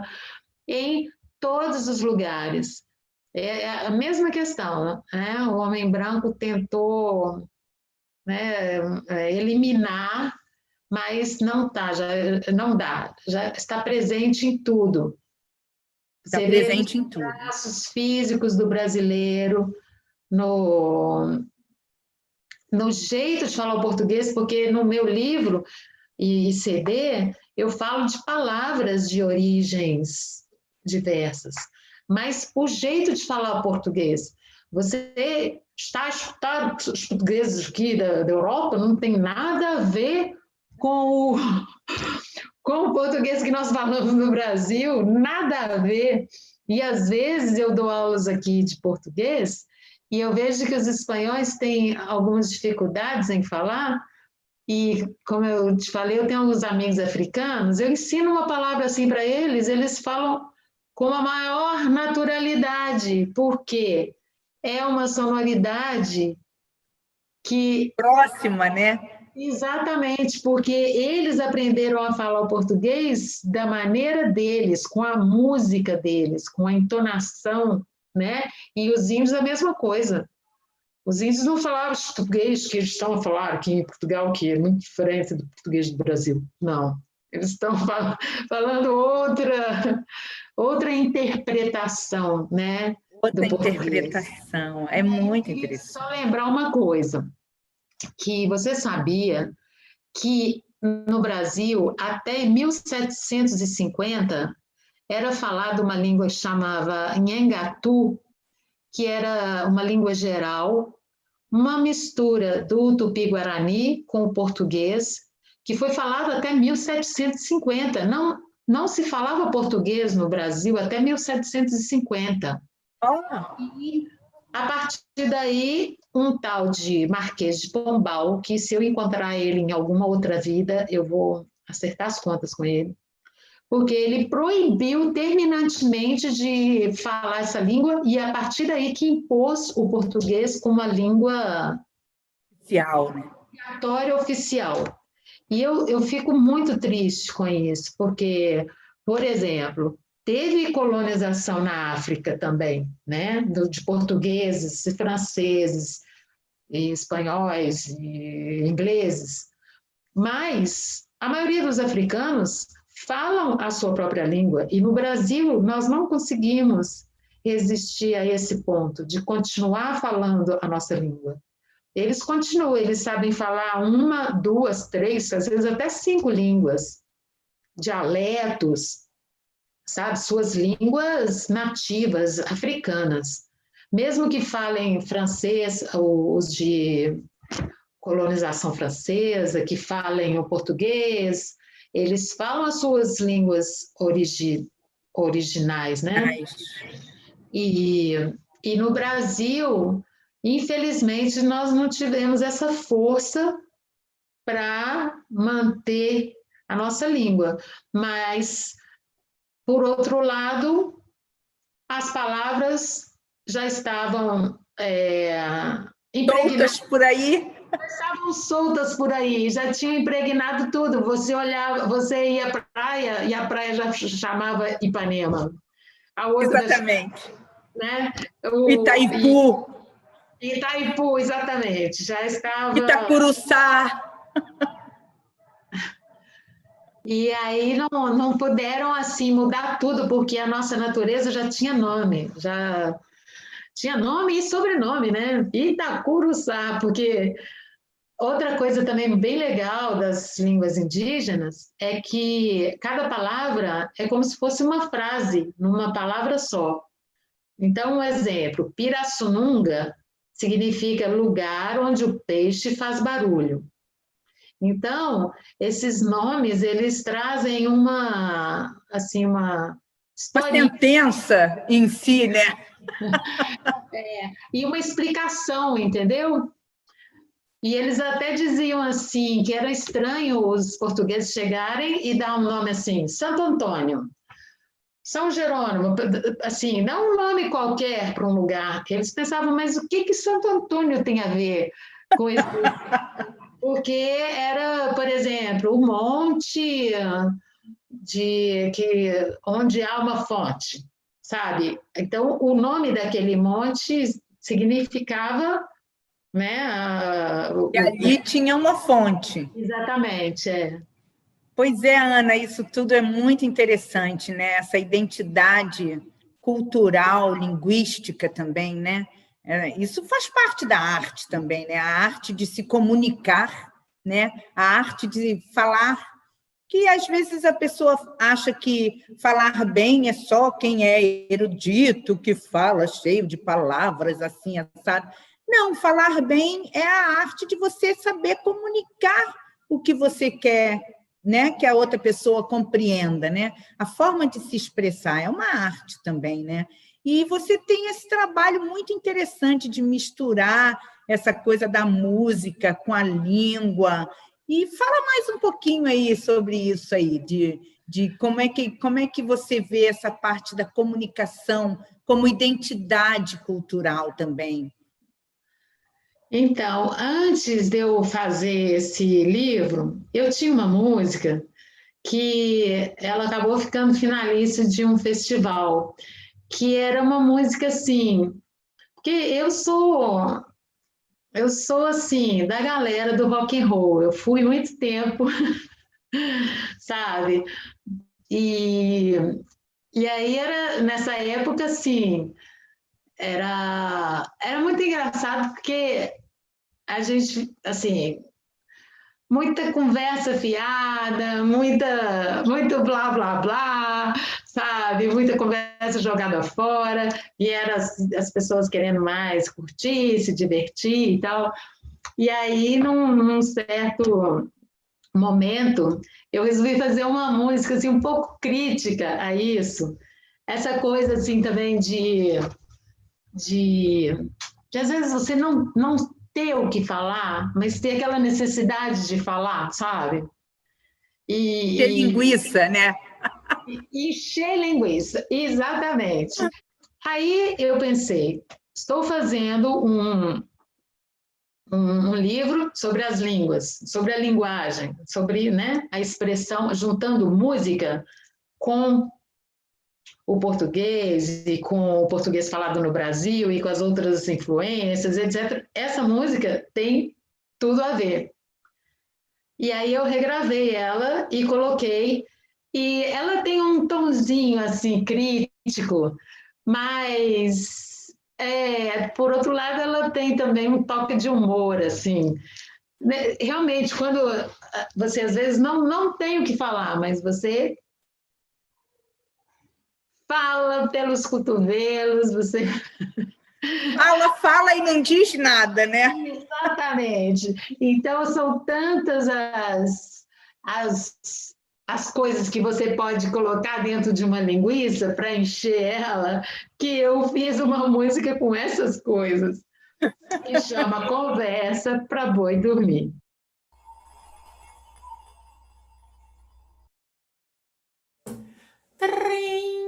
[SPEAKER 4] em todos os lugares. É a mesma questão, né? O homem branco tentou, né, eliminar, mas não tá, já não dá, já está presente em tudo.
[SPEAKER 1] Está
[SPEAKER 4] Você vê nos
[SPEAKER 1] presente em tudo.
[SPEAKER 4] traços físicos do brasileiro, no, no jeito de falar o português, porque no meu livro e CD eu falo de palavras de origens diversas, mas o jeito de falar o português, você está a escutar os portugueses aqui da Europa, não tem nada a ver com o, com o português que nós falamos no Brasil, nada a ver. E às vezes eu dou aulas aqui de português e eu vejo que os espanhóis têm algumas dificuldades em falar. E, como eu te falei, eu tenho alguns amigos africanos, eu ensino uma palavra assim para eles, eles falam com a maior naturalidade, porque é uma sonoridade que
[SPEAKER 1] Próxima, né?
[SPEAKER 4] exatamente, porque eles aprenderam a falar o português da maneira deles, com a música deles, com a entonação, né? E os índios a mesma coisa. Os índios não falavam o português que eles estão a falar aqui em Portugal, que é muito diferente do português do Brasil. Não. Eles estão falando outra interpretação, né,
[SPEAKER 1] Outra
[SPEAKER 4] do português.
[SPEAKER 1] interpretação. É muito
[SPEAKER 4] E
[SPEAKER 1] interessante.
[SPEAKER 4] só lembrar uma coisa, que você sabia que no Brasil, até 1750, era falada uma língua que chamava Nhengatu, que era uma língua geral, uma mistura do tupi-guarani com o português, que foi falado até 1750. Não se falava português no Brasil até 1750.
[SPEAKER 1] Oh,
[SPEAKER 4] E, a partir daí, um tal de Marquês de Pombal, que se eu encontrar ele em alguma outra vida, eu vou acertar as contas com ele, porque ele proibiu terminantemente de falar essa língua e a partir daí que impôs o português como uma língua
[SPEAKER 1] oficial, né?
[SPEAKER 4] obrigatória oficial. E eu fico muito triste com isso, porque, por exemplo, teve colonização na África também, né? De portugueses, e franceses, e espanhóis, e ingleses, mas a maioria dos africanos falam a sua própria língua, e no Brasil nós não conseguimos resistir a esse ponto de continuar falando a nossa língua. Eles continuam, eles sabem falar 1, 2, 3, às vezes até 5 línguas, dialetos, sabe? Suas línguas nativas africanas. Mesmo que falem francês, os de colonização francesa, que falem o português, eles falam as suas línguas originais, né? E no Brasil, infelizmente, nós não tivemos essa força para manter a nossa língua. Mas, por outro lado, as palavras já estavam impregnadas.
[SPEAKER 1] Soltas por aí.
[SPEAKER 4] Estavam soltas por aí, já tinham impregnado tudo. Você olhava, você ia à praia e a praia já chamava Ipanema. A outra
[SPEAKER 1] Exatamente.
[SPEAKER 4] né?
[SPEAKER 1] Itaipu.
[SPEAKER 4] Itaipu, exatamente. Já estava.
[SPEAKER 1] Itacuruçá.
[SPEAKER 4] E aí não puderam assim mudar tudo, porque a nossa natureza já tinha nome, já tinha nome e sobrenome, né? Itacuruçá, porque outra coisa também bem legal das línguas indígenas é que cada palavra é como se fosse uma frase, numa palavra só. Então, um exemplo, Pirassununga significa lugar onde o peixe faz barulho. Então, esses nomes, eles trazem uma
[SPEAKER 1] historinha. Uma sentença em si, né?
[SPEAKER 4] E uma explicação, entendeu? E eles até diziam assim, que era estranho os portugueses chegarem e dar um nome assim, Santo Antônio, São Jerônimo, assim, não um nome qualquer para um lugar. Eles pensavam, mas o que que Santo Antônio tem a ver com esse? Porque era, por exemplo, o monte onde há uma fonte, sabe? Então, o nome daquele monte significava, né?
[SPEAKER 1] E ali tinha uma fonte.
[SPEAKER 4] Exatamente, é.
[SPEAKER 1] Pois é, Ana, isso tudo é muito interessante, né? Essa identidade cultural, linguística também, né? Isso faz parte da arte também, né? A arte de se comunicar, né? A arte de falar, que às vezes a pessoa acha que falar bem é só quem é erudito, que fala cheio de palavras assim, sabe? Não, falar bem é a arte de você saber comunicar o que você quer, né? Que a outra pessoa compreenda, né? A forma de se expressar é uma arte também, né? E você tem esse trabalho muito interessante de misturar essa coisa da música com a língua. E fala mais um pouquinho aí sobre isso aí, de como é que você vê essa parte da comunicação como identidade cultural também.
[SPEAKER 4] Então, antes de eu fazer esse livro, eu tinha uma música que ela acabou ficando finalista de um festival, que era uma música assim, porque eu sou assim, da galera do rock and roll. Eu fui muito tempo, sabe? E, e aí era nessa época assim, era muito engraçado porque a gente assim, muita conversa fiada, muito blá blá blá, sabe? Muita conversa jogada fora, e eram as pessoas querendo mais curtir, se divertir e tal. E aí, num certo momento, eu resolvi fazer uma música assim, um pouco crítica a isso. Essa coisa assim também de, de às vezes você não ter o que falar, mas ter aquela necessidade de falar, sabe?
[SPEAKER 1] Ter
[SPEAKER 4] E,
[SPEAKER 1] linguiça, né?
[SPEAKER 4] encher linguiça, exatamente. Aí eu pensei, estou fazendo um livro sobre as línguas, sobre a linguagem, sobre, né, a expressão, juntando música com o português e com o português falado no Brasil e com as outras influências, etc. Essa música tem tudo a ver. E aí eu regravei ela e coloquei, e ela tem um tonzinho assim crítico, mas por outro lado ela tem também um toque de humor assim. Realmente, quando você às vezes não tem o que falar, mas você fala pelos cotovelos, você.
[SPEAKER 1] Fala e não diz nada, né?
[SPEAKER 4] Exatamente. Então, são tantas as, as coisas que você pode colocar dentro de uma linguiça para encher ela, que eu fiz uma música com essas coisas, que chama Conversa para Boi Dormir.
[SPEAKER 6] Trim.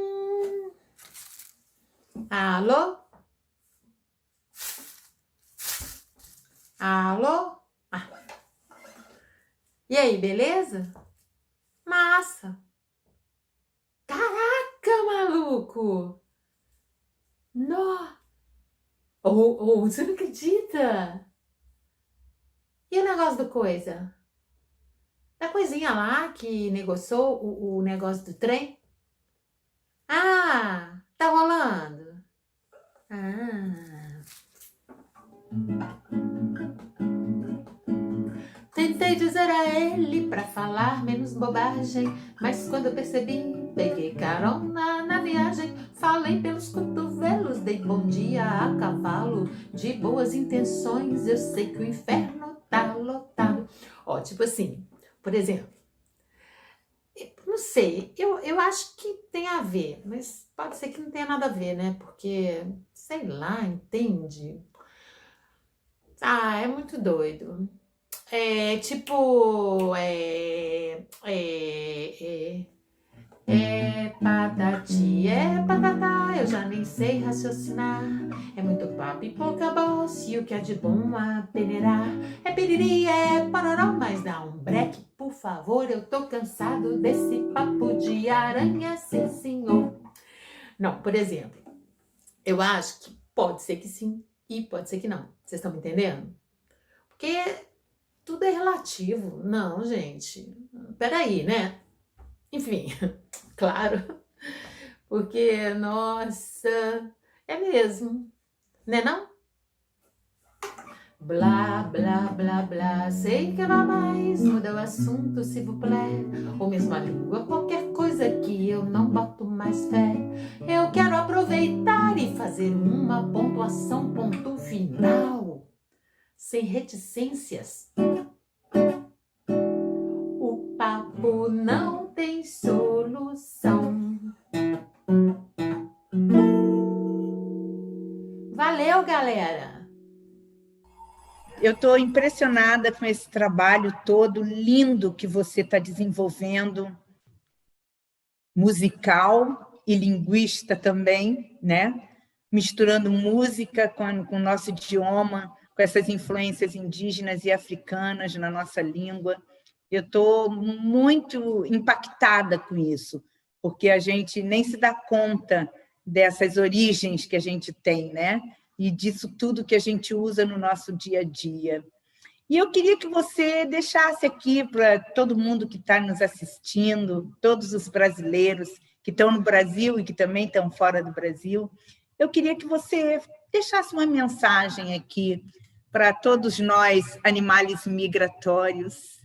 [SPEAKER 6] Alô? Alô? Ah. E aí, beleza? Massa! Caraca, maluco! Nó! Você não acredita? E o negócio do coisa? Da coisinha lá que negociou o negócio do trem? Ah, tá rolando? Ah. Tentei dizer a ele pra falar menos bobagem, mas quando eu percebi, peguei carona na viagem. Falei pelos cotovelos, dei bom dia a cavalo. De boas intenções, eu sei que o inferno tá lotado. Ó, tipo assim, por exemplo, Não sei, eu acho que tem a ver, mas pode ser que não tenha nada a ver, né? Porque, sei lá, entende? Ah, é muito doido. É tipo, patati, é patatá, eu já nem sei raciocinar. É muito papo e pouca bosta, e o que é de bom a peneirar. É piriri, é pororó, mas dá um breque, por favor, eu tô cansado desse papo de aranha, sim senhor. Não, por exemplo, eu acho que pode ser que sim e pode ser que não. Vocês estão me entendendo? Porque tudo é relativo. Não, gente. Peraí, né? Enfim, claro. Porque, nossa, é mesmo. Né não? Blá, blá, blá, blá. Sei que não mais muda o assunto, s'il vous plaît. Ou mesmo a língua, qualquer coisa que eu não boto mais fé. Eu quero aproveitar e fazer uma pontuação, ponto final. Sem reticências. O papo não tem solução. Valeu, galera!
[SPEAKER 1] Eu estou impressionada com esse trabalho todo lindo que você está desenvolvendo, musical e linguista também, né? Misturando música com o nosso idioma, com essas influências indígenas e africanas na nossa língua. Eu estou muito impactada com isso, porque a gente nem se dá conta dessas origens que a gente tem, né? E disso tudo que a gente usa no nosso dia a dia. E eu queria que você deixasse aqui para todo mundo que está nos assistindo, todos os brasileiros que estão no Brasil e que também estão fora do Brasil, eu queria que você deixasse uma mensagem aqui para todos nós, animais migratórios.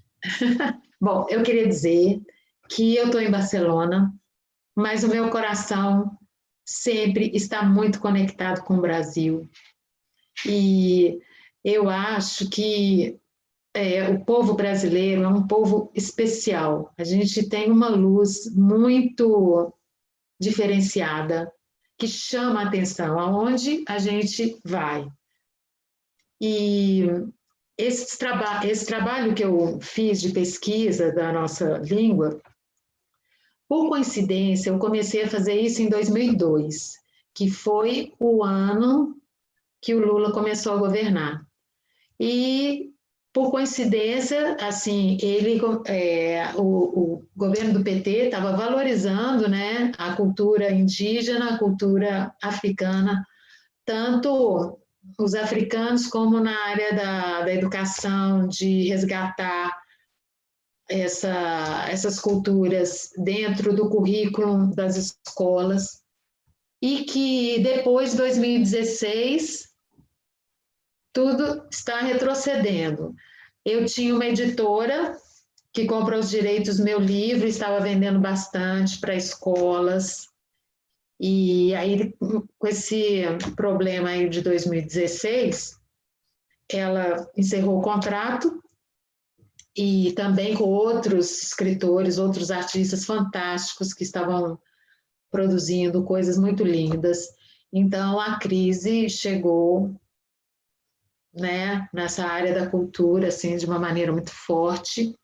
[SPEAKER 4] Bom, eu queria dizer que eu estou em Barcelona, mas o meu coração sempre está muito conectado com o Brasil. E eu acho que o povo brasileiro é um povo especial. A gente tem uma luz muito diferenciada que chama a atenção aonde a gente vai. E esse trabalho que eu fiz de pesquisa da nossa língua, por coincidência, eu comecei a fazer isso em 2002, que foi o ano que o Lula começou a governar. E, por coincidência, assim, o governo do PT estava valorizando, né, a cultura indígena, a cultura africana, tanto os africanos como na área da educação, de resgatar essas culturas dentro do currículo das escolas, e que depois de 2016 tudo está retrocedendo. Eu tinha uma editora que comprou os direitos do meu livro, estava vendendo bastante para escolas, e aí com esse problema aí de 2016, ela encerrou o contrato, e também com outros escritores, outros artistas fantásticos que estavam produzindo coisas muito lindas. Então, a crise chegou, né, nessa área da cultura, assim, de uma maneira muito forte.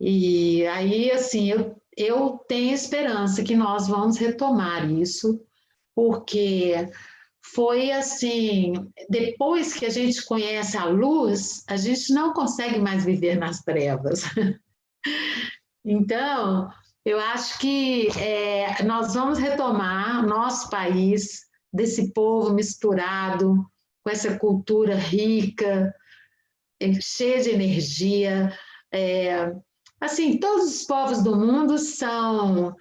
[SPEAKER 4] E aí, assim, eu tenho esperança que nós vamos retomar isso, porque foi assim, depois que a gente conhece a luz, a gente não consegue mais viver nas trevas. Então, eu acho que nós vamos retomar nosso país, desse povo misturado, com essa cultura rica, cheia de energia. Assim, todos os povos do mundo são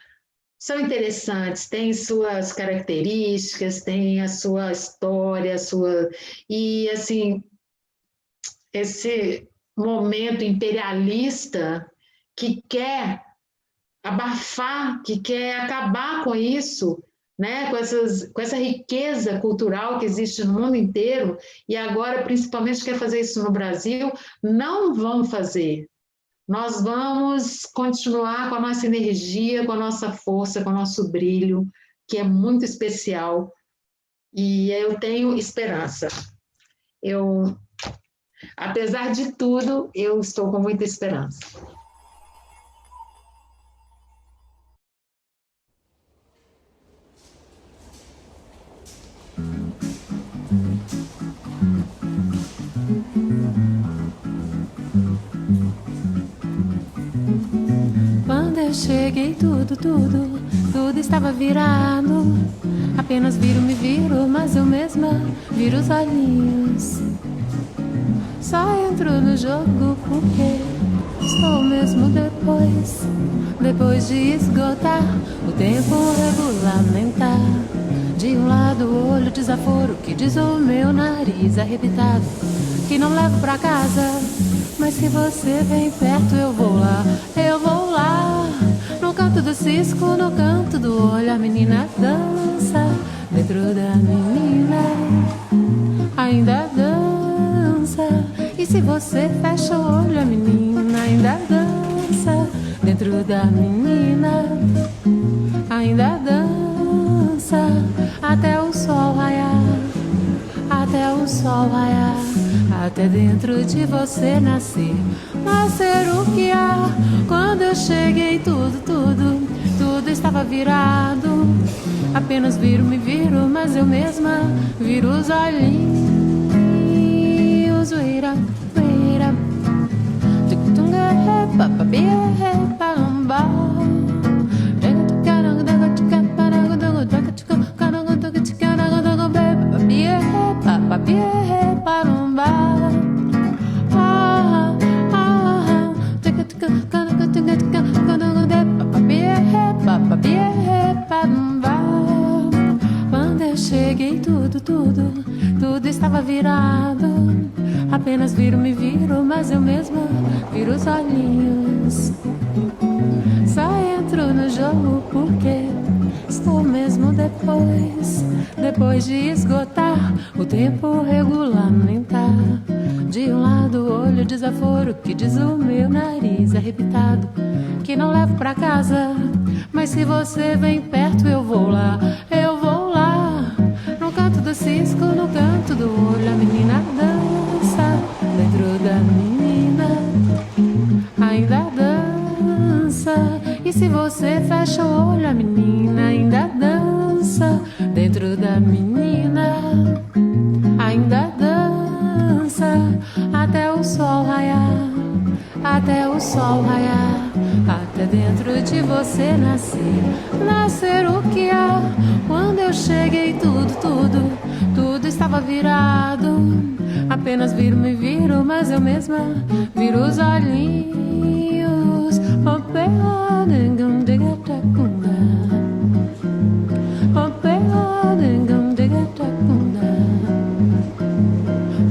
[SPEAKER 4] interessantes, têm suas características, têm a sua história, e assim, esse momento imperialista que quer abafar, que quer acabar com isso, né? com essa riqueza cultural que existe no mundo inteiro, e agora principalmente quer fazer isso no Brasil, não vão fazer. nós vamos continuar com a nossa energia, com a nossa força, com o nosso brilho, que é muito especial, e eu tenho esperança. Apesar de tudo, eu estou com muita esperança.
[SPEAKER 2] Quando eu cheguei, tudo estava virado. Apenas me viro, mas eu mesma viro os olhinhos. Só entro no jogo porque estou mesmo depois de esgotar o tempo regulamentar. De um lado o olho desaforo que diz o meu nariz arrebitado, que não levo pra casa, mas se você vem perto eu vou lá. No canto do cisco, no canto do olho, a menina dança. Dentro da menina ainda dança. E se você fecha o olho, a menina ainda dança. Dentro da menina ainda dança. Até o sol raiar, até o sol raiar, até dentro de você nascer o que há. Quando eu cheguei, tudo estava virado. Apenas me viro, mas eu mesma viro os olhinhos. Uira, uira, tuctunga, papabia, palamba. Quando eu cheguei, tudo estava virado. Apenas me viro, mas eu mesma viro os olhinhos. Só entro no jogo porque estou mesmo depois de esgotar o tempo regulamentar. De um lado o olho desaforo que diz o meu nariz arrebitado, que não levo pra casa, mas se você vem perto eu vou lá. No canto do cisco, no canto do olho, a menina dança. Dentro da menina ainda dança. E se você fecha o olho, a menina ainda dança. Dentro da menina ainda dança. Até o sol raiar, até o sol raiar, até dentro de você nascer o que há. Quando eu cheguei, tudo estava virado. Apenas me viro, mas eu mesma viro os olhinhos. Oh, peadengam, diga tacunda. Oh, peadengam, diga tacunda.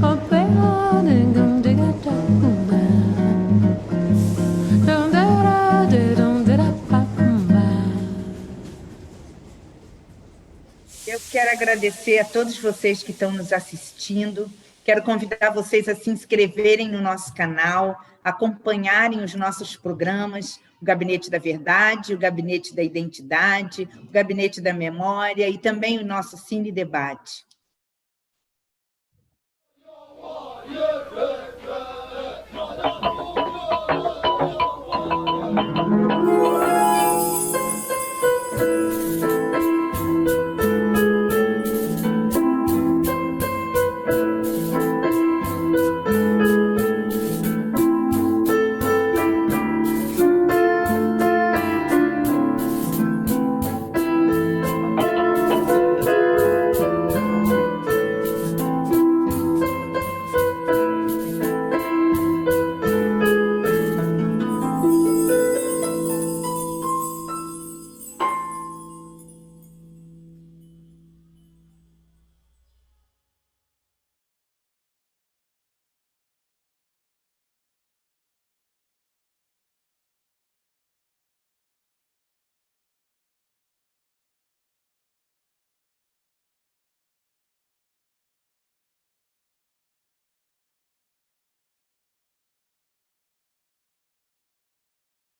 [SPEAKER 2] Oh, peadengam, diga tacunda.
[SPEAKER 1] Eu quero agradecer a todos vocês que estão nos assistindo. Quero convidar vocês a se inscreverem no nosso canal, acompanharem os nossos programas, o Gabinete da Verdade, o Gabinete da Identidade, o Gabinete da Memória e também o nosso Cine Debate.